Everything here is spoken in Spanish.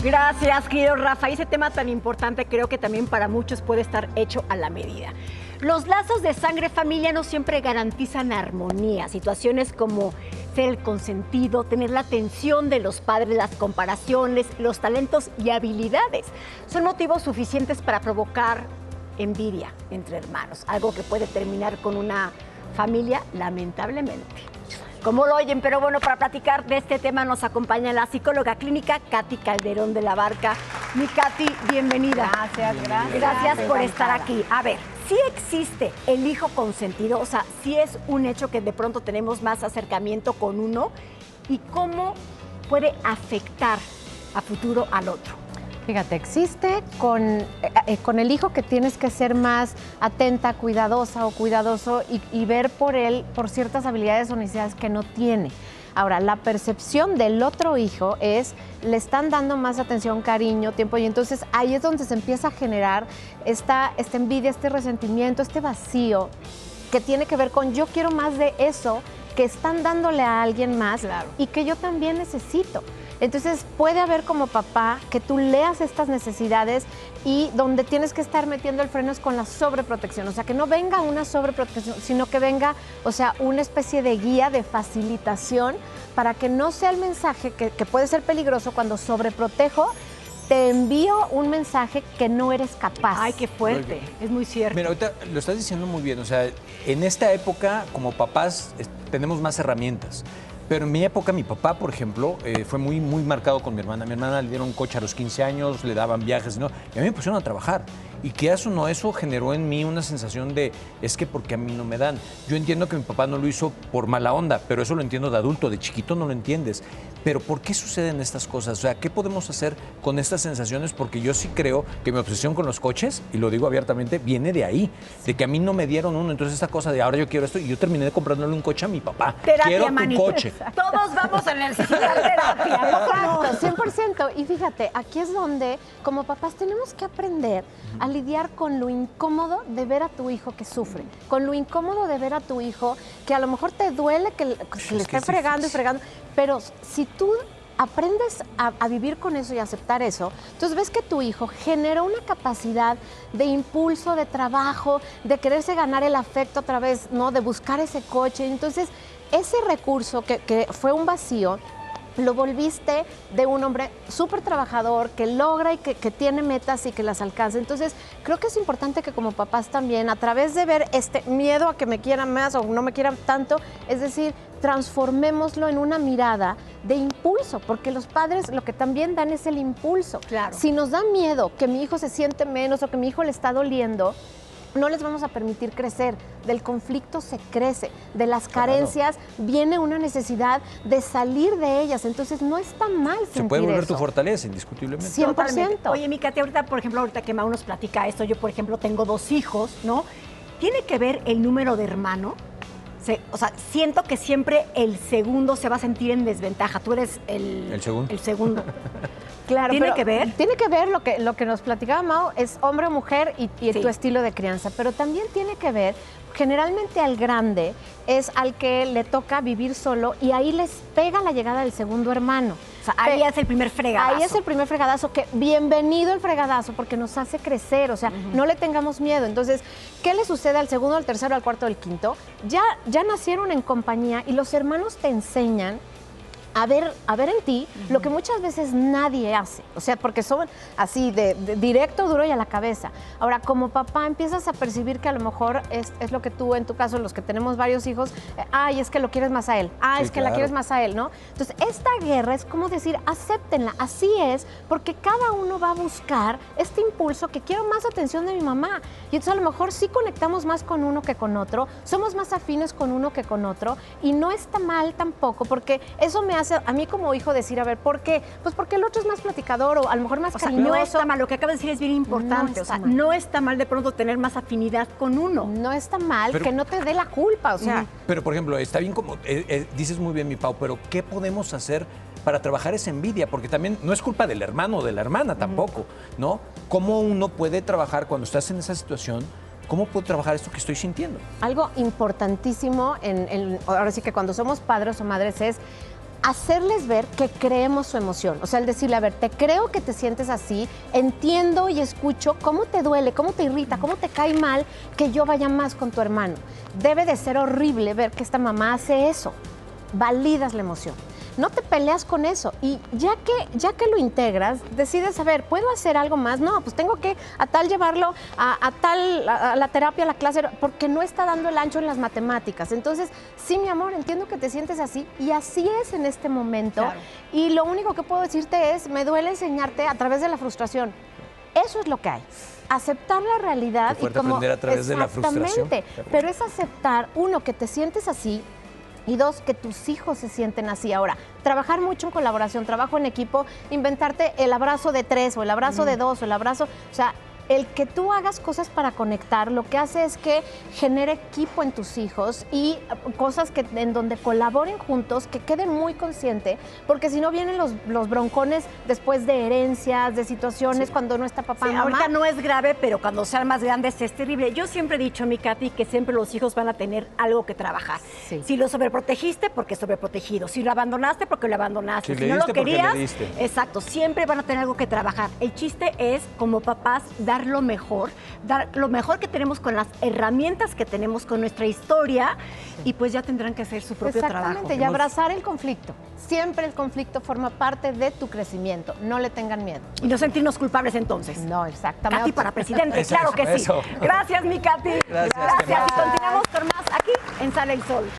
Gracias, querido Rafa. Y ese tema tan importante creo que también para muchos puede estar hecho a la medida. Los lazos de sangre familia no siempre garantizan armonía. Situaciones como ser el consentido, tener la atención de los padres, las comparaciones, los talentos y habilidades son motivos suficientes para provocar envidia entre hermanos, algo que puede terminar con una familia lamentablemente. Como lo oyen, pero bueno, para platicar de este tema nos acompaña la psicóloga clínica Katy Calderón de la Barca. Mi Katy, bienvenida. Gracias. Gracias por estar aquí. A ver, ¿sí existe el hijo consentido? O sea, ¿sí es un hecho que de pronto tenemos más acercamiento con uno? ¿Y cómo puede afectar a futuro al otro? Fíjate, existe con el hijo que tienes que ser más atenta, cuidadosa o cuidadoso y ver por él, por ciertas habilidades o necesidades que no tiene. Ahora, la percepción del otro hijo es, le están dando más atención, cariño, tiempo, y entonces ahí es donde se empieza a generar esta envidia, este resentimiento, este vacío que tiene que ver con yo quiero más de eso que están dándole a alguien más, claro, y que yo también necesito. Entonces puede haber como papá que tú leas estas necesidades y donde tienes que estar metiendo el freno es con la sobreprotección, o sea, que no venga una sobreprotección, sino que venga, o sea, una especie de guía, de facilitación, para que no sea el mensaje que puede ser peligroso cuando sobreprotejo, te envío un mensaje que no eres capaz. Ay, qué fuerte, es muy cierto. Mira, ahorita lo estás diciendo muy bien, o sea, en esta época como papás tenemos más herramientas. Pero en mi época, mi papá, por ejemplo, fue muy marcado con mi hermana. A mi hermana le dieron un coche a los 15 años, le daban viajes, ¿no? Y a mí me pusieron a trabajar. Y que eso no, eso generó en mí una sensación de, es que porque a mí no me dan. Yo entiendo que mi papá no lo hizo por mala onda, pero eso lo entiendo de adulto, de chiquito no lo entiendes. Pero ¿por qué suceden estas cosas? O sea, ¿qué podemos hacer con estas sensaciones? Porque yo sí creo que mi obsesión con los coches, y lo digo abiertamente, viene de ahí, de que a mí no me dieron uno. Entonces esta cosa de ahora yo quiero esto, y yo terminé comprándole un coche a mi papá. Terapia, quiero tu manito. coche. Todos vamos a necesitar terapia. Exacto, 100%. Y fíjate, aquí es donde como papás tenemos que aprender a lidiar con lo incómodo de ver a tu hijo que sufre, con lo incómodo de ver a tu hijo que a lo mejor te duele que le esté fregando y fregando, pero si tú aprendes a vivir con eso y aceptar eso, entonces ves que tu hijo genera una capacidad de impulso, de trabajo, de quererse ganar el afecto a través, ¿no?, de buscar ese coche. Entonces, ese recurso que fue un vacío, lo volviste de un hombre súper trabajador, que logra y que tiene metas y que las alcanza. Entonces, creo que es importante que como papás también, a través de ver este miedo a que me quieran más o no me quieran tanto, es decir, transformémoslo en una mirada de impulso, porque los padres lo que también dan es el impulso. Claro. Si nos da miedo que mi hijo se siente menos o que mi hijo le está doliendo, no les vamos a permitir crecer. Del conflicto se crece, de las carencias viene una necesidad de salir de ellas. Entonces no está mal sentir eso. Se puede volver tu fortaleza, indiscutiblemente. 100%. Oye, mi Katy, ahorita, por ejemplo, ahorita que Mau nos platica esto, yo, por ejemplo, tengo 2 hijos, ¿no? ¿Tiene que ver el número de hermano? O sea, siento que siempre el segundo se va a sentir en desventaja. Tú eres el segundo. El segundo. Claro, ¿Tiene que ver? Tiene que ver lo que nos platicaba Mau, es hombre o mujer y sí, tu estilo de crianza, pero también tiene que ver, generalmente al grande es al que le toca vivir solo y ahí les pega la llegada del segundo hermano. O sea, ahí es el primer fregadazo. Ahí es el primer fregadazo, que bienvenido el fregadazo, porque nos hace crecer, o sea, no le tengamos miedo. Entonces, ¿qué le sucede al segundo, al tercero, al cuarto, al quinto? Ya nacieron en compañía y los hermanos te enseñan a ver en ti lo que muchas veces nadie hace, o sea, porque son así de directo, duro y a la cabeza. Ahora, como papá empiezas a percibir que a lo mejor es lo que tú, en tu caso, los que tenemos varios hijos, ay, es que lo quieres más a él, Sí, es que claro, la quieres más a él, ¿no? Entonces, esta guerra es como decir, acéptenla, así es, porque cada uno va a buscar este impulso que quiero más atención de mi mamá. Y entonces a lo mejor sí conectamos más con uno que con otro, somos más afines con uno que con otro, y no está mal tampoco, porque eso me hace a mí como hijo decir, a ver, ¿por qué? Pues porque el otro es más platicador o a lo mejor más cariñoso. No está mal, lo que acabas de decir es bien importante, no está mal de pronto tener más afinidad con uno. No está mal, pero que no te dé la culpa, o sea. Pero, por ejemplo, está bien como, dices muy bien, mi Pau, pero ¿qué podemos hacer para trabajar esa envidia? Porque también no es culpa del hermano o de la hermana tampoco, ¿no? ¿Cómo uno puede trabajar cuando estás en esa situación? ¿Cómo puedo trabajar esto que estoy sintiendo? Algo importantísimo, ahora sí que cuando somos padres o madres es hacerles ver que creemos su emoción. O sea, el decirle, a ver, te creo que te sientes así, entiendo y escucho cómo te duele, cómo te irrita, cómo te cae mal que yo vaya más con tu hermano. Debe de ser horrible ver que esta mamá hace eso. Validas la emoción. No te peleas con eso y ya que lo integras, decides, a ver, ¿puedo hacer algo más? No, pues tengo que a tal llevarlo a la terapia, a la clase, porque no está dando el ancho en las matemáticas. Entonces, sí, mi amor, entiendo que te sientes así y así es en este momento. Claro. Y lo único que puedo decirte es, me duele enseñarte a través de la frustración. Eso es lo que hay. Aceptar la realidad. Qué fuerte aprender a través de la frustración. Exactamente, pero es aceptar, uno, que te sientes así, y dos, que tus hijos se sienten así. Ahora, trabajar mucho en colaboración, trabajo en equipo, inventarte el abrazo de 3 o el abrazo de 2 o el abrazo, o sea, el que tú hagas cosas para conectar, lo que hace es que genere equipo en tus hijos y cosas en donde colaboren juntos, que quede muy consciente, porque si no vienen los broncones después de herencias, de situaciones cuando no está papá, Sí, mamá. ahorita no es grave, pero cuando sean más grandes es terrible. Yo siempre he dicho, mi Katy, que siempre los hijos van a tener algo que trabajar. Sí. Si lo sobreprotegiste, porque sobreprotegido. Si lo abandonaste, porque lo abandonaste. Si Si le no lo diste, porque le querías, diste. exacto, siempre van a tener algo que trabajar. El chiste es, como papás, dar lo mejor que tenemos con las herramientas que tenemos con nuestra historia y pues ya tendrán que hacer su propio trabajo. Exactamente, y abrazar el conflicto. Siempre el conflicto forma parte de tu crecimiento. No le tengan miedo. Y no sentirnos culpables entonces. No, exactamente. Katy para presidente, Eso, claro que sí. eso. Gracias, mi Katy. Gracias, Gracias. Gemma. Y continuamos con más aquí en Sale el Sol.